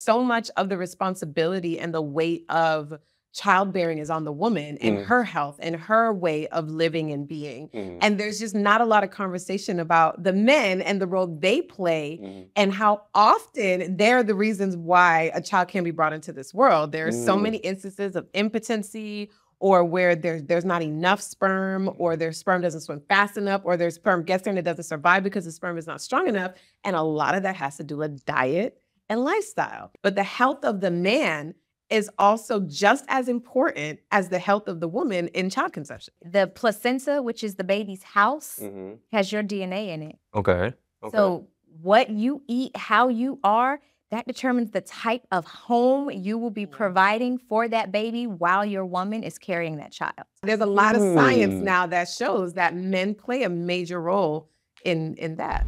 so much of the responsibility and the weight of childbearing is on the woman and her health and her way of living and being. And there's just not a lot of conversation about the men and the role they play and how often they're the reasons why a child can be brought into this world. There are so many instances of impotency, or where there's not enough sperm, or their sperm doesn't swim fast enough, or their sperm gets there and it doesn't survive because the sperm is not strong enough. And a lot of that has to do with diet and lifestyle. But the health of the man is also just as important as the health of the woman in child conception. The placenta, which is the baby's house, has your DNA in it. Okay. So what you eat, how you are, that determines the type of home you will be providing for that baby while your woman is carrying that child. There's a lot of science now that shows that men play a major role in that.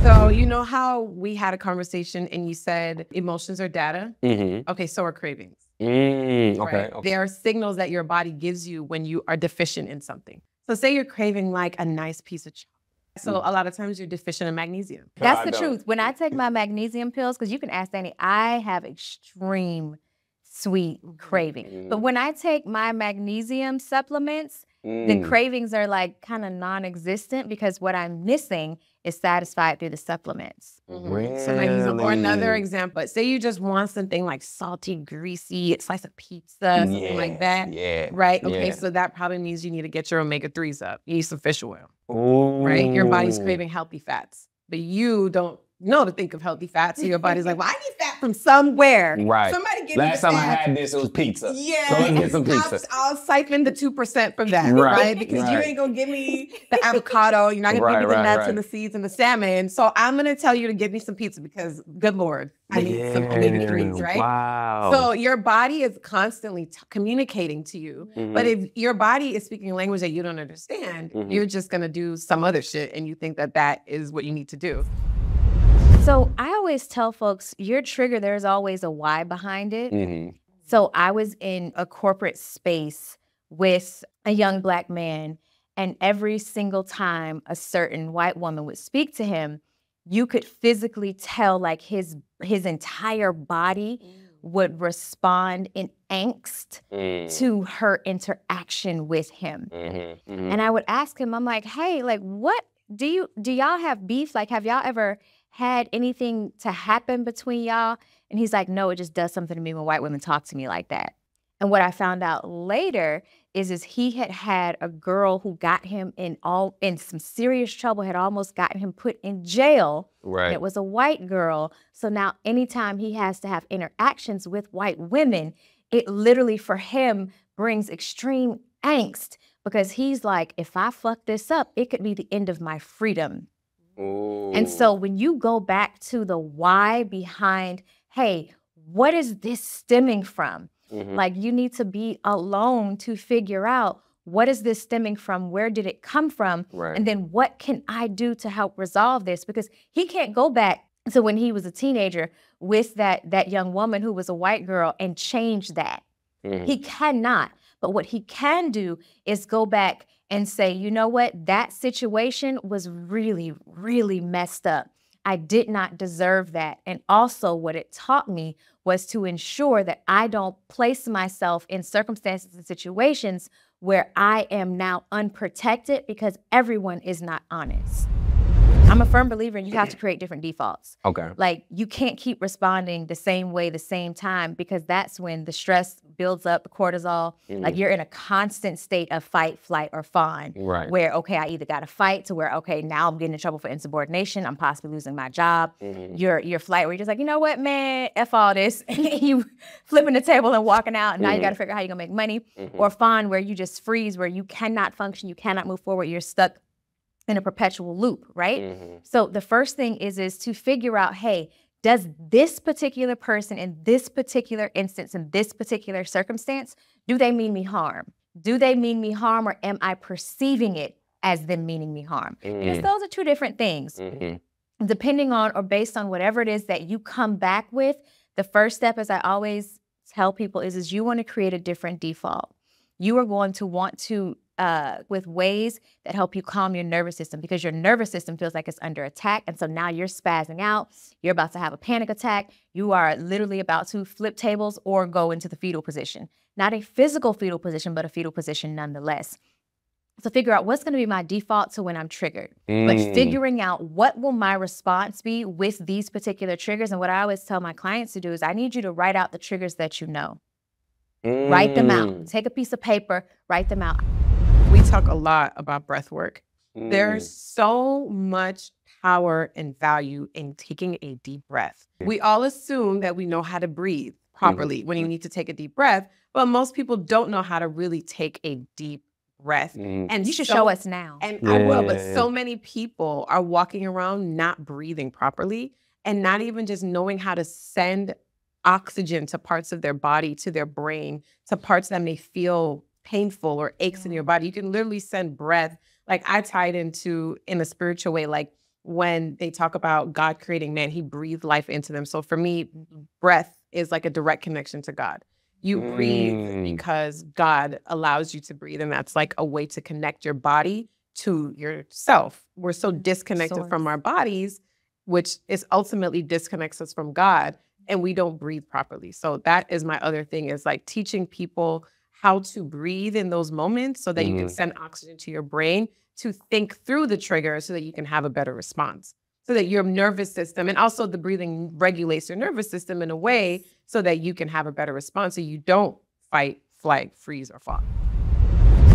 So you know how we had a conversation and you said emotions are data? Okay, so are cravings. Okay. There are signals that your body gives you when you are deficient in something. So say you're craving like a nice piece of chocolate. So a lot of times you're deficient in magnesium. That's the truth. When I take my magnesium pills, because you can ask Dani, I have extreme sweet craving. But when I take my magnesium supplements, the cravings are like kind of non-existent because what I'm missing is satisfied through the supplements. Really? So magnesium, or another example, say you just want something like salty, greasy, a slice of pizza, something like that. Right? Okay, so that probably means you need to get your omega-3s up. You need some fish oil. Right? Your body's craving healthy fats, but you don't know to think of healthy fats. So your body's like, well, I need fat from somewhere. Right. Somebody give Last me the time I fat. had this, it was pizza. Yeah. So let's get some pizza. I'll siphon the 2% from that, right? Because you ain't gonna give me the avocado. You're not gonna give me the nuts and the seeds and the salmon. So I'm gonna tell you to give me some pizza because, good Lord, I need some omega-3s, right? Wow. So your body is constantly communicating to you. But if your body is speaking a language that you don't understand, you're just gonna do some other shit and you think that that is what you need to do. So I always tell folks, your trigger, there's always a why behind it. So I was in a corporate space with a young Black man, and every single time a certain white woman would speak to him, you could physically tell like his entire body would respond in angst to her interaction with him. And I would ask him, I'm like, hey, like, what do y'all have beef? Like, have y'all ever had anything to happen between y'all? And he's like, no, it just does something to me when white women talk to me like that. And what I found out later is he had a girl who got him in some serious trouble, had almost gotten him put in jail. And it was a white girl. So now anytime he has to have interactions with white women, it literally for him brings extreme angst because he's like, if I fuck this up, it could be the end of my freedom. And so when you go back to the why behind, hey, what is this stemming from? Like you need to be alone to figure out what is this stemming from? Where did it come from? And then what can I do to help resolve this? Because he can't go back to when he was a teenager with that young woman who was a white girl and change that. He cannot. But what he can do is go back and say, you know what, that situation was really, really messed up. I did not deserve that. And also what it taught me was to ensure that I don't place myself in circumstances and situations where I am now unprotected because everyone is not honest. I'm a firm believer in you have to create different defaults. Like you can't keep responding the same way, the same time, because that's when the stress builds up, the cortisol. Like you're in a constant state of fight, flight, or fawn. Where, okay, I either got to fight to where, okay, now I'm getting in trouble for insubordination. I'm possibly losing my job. Your flight where you're just like, you know what, man, F all this. You flipping the table and walking out. And now you got to figure out how you're going to make money. Or fawn where you just freeze, where you cannot function. You cannot move forward. You're stuck in a perpetual loop, right? So the first thing is to figure out, hey, does this particular person in this particular instance, in this particular circumstance, do they mean me harm? Do they mean me harm, or am I perceiving it as them meaning me harm? Because those are two different things. Depending on or based on whatever it is that you come back with, the first step, as I always tell people, is you want to create a different default. you are going to want to, with ways that help you calm your nervous system, because your nervous system feels like it's under attack. And so now you're spazzing out. You're about to have a panic attack. You are literally about to flip tables or go into the fetal position. Not a physical fetal position, but a fetal position nonetheless. So figure out what's going to be my default to when I'm triggered. But figuring out what will my response be with these particular triggers. And what I always tell my clients to do is I need you to write out the triggers that you know. Write them out. Take a piece of paper, write them out. We talk a lot about breath work. There's so much power and value in taking a deep breath. We all assume that we know how to breathe properly when you need to take a deep breath, but most people don't know how to really take a deep breath. And you should show us now. And I will, but so many people are walking around not breathing properly and not even just knowing how to send oxygen to parts of their body, to their brain, to parts that may feel painful or aches in your body. You can literally send breath. Like I tie it into, in a spiritual way, like when they talk about God creating man, he breathed life into them. So for me, breath is like a direct connection to God. You breathe because God allows you to breathe. And that's like a way to connect your body to yourself. We're so disconnected from our bodies, which is ultimately disconnects us from God, and we don't breathe properly. So that is my other thing, is like teaching people how to breathe in those moments so that you can send oxygen to your brain to think through the trigger so that you can have a better response. So that your nervous system, and also the breathing regulates your nervous system in a way so that you can have a better response so you don't fight, flight, freeze, or fall.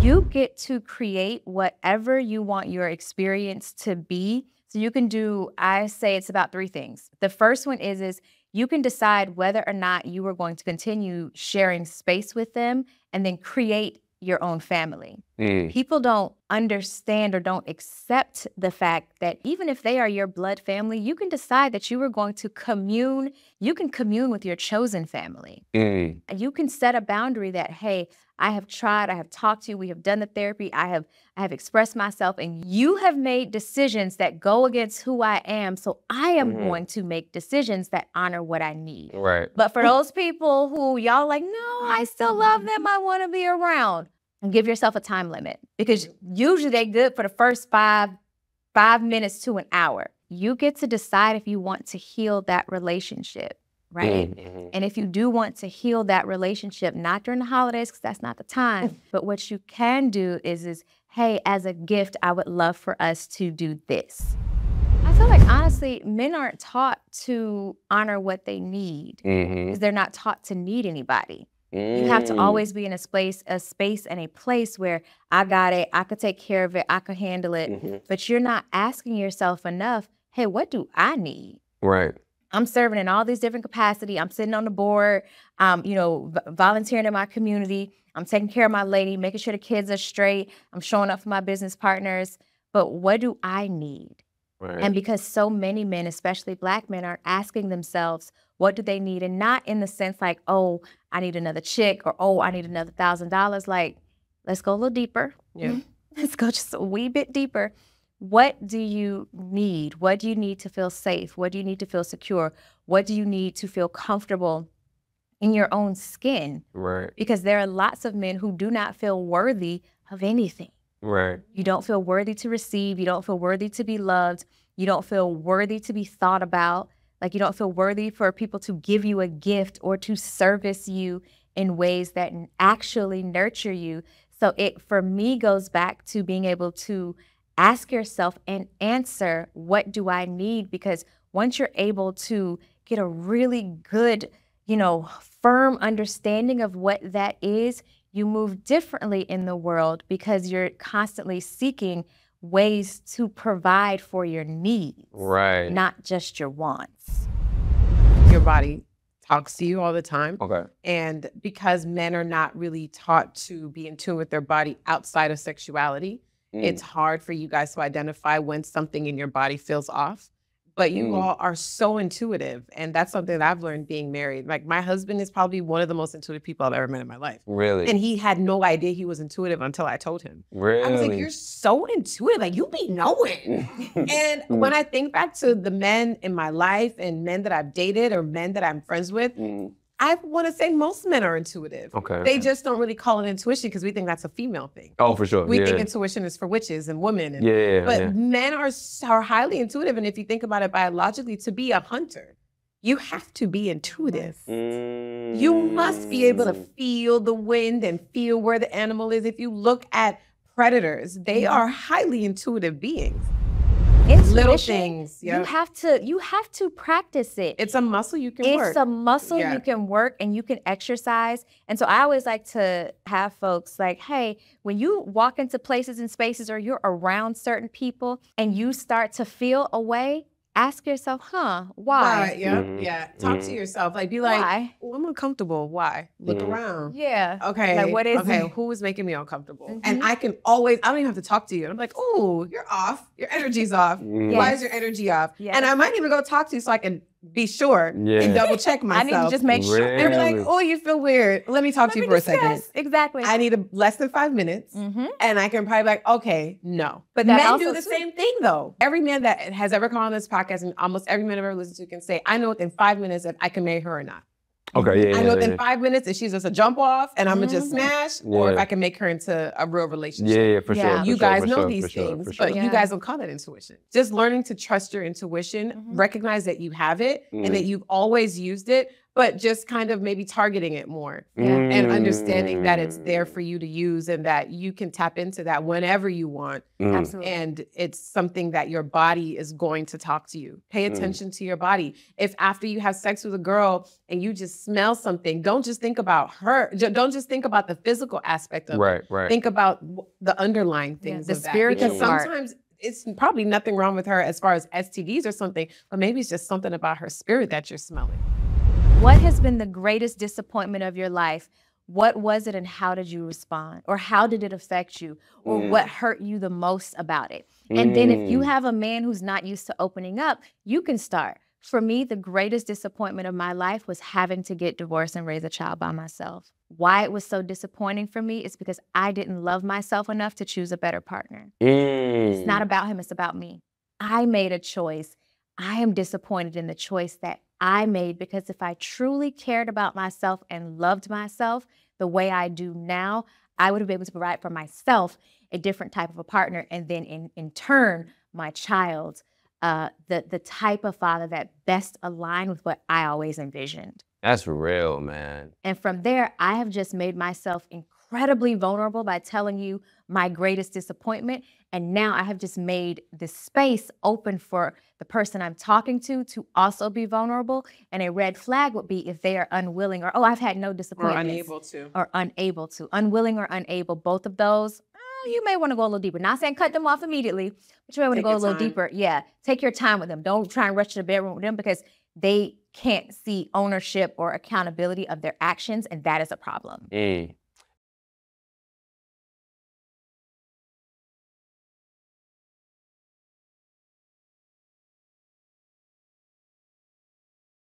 You get to create whatever you want your experience to be. So you can do, I say it's about 3 things. The first one is you can decide whether or not you are going to continue sharing space with them and then create your own family. People don't understand or don't accept the fact that even if they are your blood family, you can decide that you are going to commune. You can commune with your chosen family. You can set a boundary that, hey, I have tried, I have talked to you, we have done the therapy, I have expressed myself, and you have made decisions that go against who I am. So I am going to make decisions that honor what I need. Right. But for those people who y'all like, no, I still love them, I want to be around, and give yourself a time limit, because usually they're good for the first five minutes to an hour. You get to decide if you want to heal that relationship. Right. And if you do want to heal that relationship, not during the holidays, because that's not the time, but what you can do is, hey, as a gift, I would love for us to do this. I feel like, honestly, men aren't taught to honor what they need because they're not taught to need anybody. You have to always be in a space and a place where I got it, I could take care of it, I could handle it, but you're not asking yourself enough, hey, what do I need? Right. I'm serving in all these different capacities. I'm sitting on the board, volunteering in my community. I'm taking care of my lady, making sure the kids are straight. I'm showing up for my business partners. But what do I need? Right. And because so many men, especially Black men, are asking themselves, what do they need? And not in the sense like, oh, I need another chick, or, oh, I need another $1,000. Like, let's go a little deeper. Yeah. Let's go just a wee bit deeper. What do you need? What do you need to feel safe? What do you need to feel secure? What do you need to feel comfortable in your own skin? Right. Because there are lots of men who do not feel worthy of anything. Right. You don't feel worthy to receive. You don't feel worthy to be loved. You don't feel worthy to be thought about. Like, you don't feel worthy for people to give you a gift or to service you in ways that actually nurture you. So it, for me, goes back to being able to ask yourself and answer, what do I need? Because once you're able to get a really good, firm understanding of what that is, you move differently in the world because you're constantly seeking ways to provide for your needs, right? Not just your wants. Your body talks to you all the time. Okay. And because men are not really taught to be in tune with their body outside of sexuality, it's hard for you guys to identify when something in your body feels off. But you all are so intuitive. And that's something that I've learned being married. Like, my husband is probably one of the most intuitive people I've ever met in my life. Really? And he had no idea he was intuitive until I told him. Really? I was like, you're so intuitive. Like, you be knowing. And when I think back to the men in my life and men that I've dated or men that I'm friends with, I want to say most men are intuitive. Okay. They just don't really call it intuition because we think that's a female thing. Oh, for sure. We think intuition is for witches and women. And, Yeah. But men are highly intuitive. And if you think about it biologically, to be a hunter, you have to be intuitive. You must be able to feel the wind and feel where the animal is. If you look at predators, they are highly intuitive beings. Intuition, little things. You have to practice it. It's a muscle you can work. It's a muscle you can work and you can exercise. And so I always like to have folks like, hey, when you walk into places and spaces or you're around certain people and you start to feel a way, ask yourself, why? Yeah. Talk to yourself. Like, be like, oh, I'm uncomfortable. Why? Look around. Yeah. Okay. Like, what is it? Who is making me uncomfortable? And I don't even have to talk to you. I'm like, oh, you're off. Your energy's off. Why is your energy off? And I might even go talk to you so I can be sure and double check myself. I need to just make sure. And be like, oh, you feel weird. Let me talk to you for a second. Exactly. I need less than 5 minutes. And I can probably be like, okay, no. But that men do the same thing though. Every man that has ever come on this podcast and almost every man I've ever listened to can say, I know within 5 minutes if I can marry her or not. Okay, I know within 5 minutes if she's just a jump off and I'm gonna just smash, or if I can make her into a real relationship. Yeah, for sure. You guys know these things, but you guys don't call that intuition. Just learning to trust your intuition, recognize that you have it and that you've always used it, but just kind of maybe targeting it more and understanding that it's there for you to use and that you can tap into that whenever you want. Absolutely. And it's something that your body is going to talk to you. Pay attention to your body. If after you have sex with a girl and you just smell something, don't just think about her. Don't just think about the physical aspect of it. Right. Think about the underlying things of that. Because sometimes it's probably nothing wrong with her as far as STDs or something, but maybe it's just something about her spirit that you're smelling. What has been the greatest disappointment of your life? What was it and how did you respond? Or how did it affect you? Or what hurt you the most about it? And then if you have a man who's not used to opening up, you can start. For me, the greatest disappointment of my life was having to get divorced and raise a child by myself. Why it was so disappointing for me is because I didn't love myself enough to choose a better partner. It's not about him, it's about me. I made a choice. I am disappointed in the choice that I made, because if I truly cared about myself and loved myself the way I do now, I would have been able to provide for myself a different type of a partner, and then in turn, my child, the type of father that best aligned with what I always envisioned. That's real, man. And from there, I have just made myself incredibly vulnerable by telling you my greatest disappointment. And now I have just made the space open for the person I'm talking to also be vulnerable. And a red flag would be if they are unwilling or, oh, I've had no disappointments. Or unable to. Or unable to. Unwilling or unable, both of those, you may want to go a little deeper. Not saying cut them off immediately, but you may want to go a little deeper. Yeah, take your time with them. Don't try and rush to the bedroom with them because they can't see ownership or accountability of their actions, and that is a problem.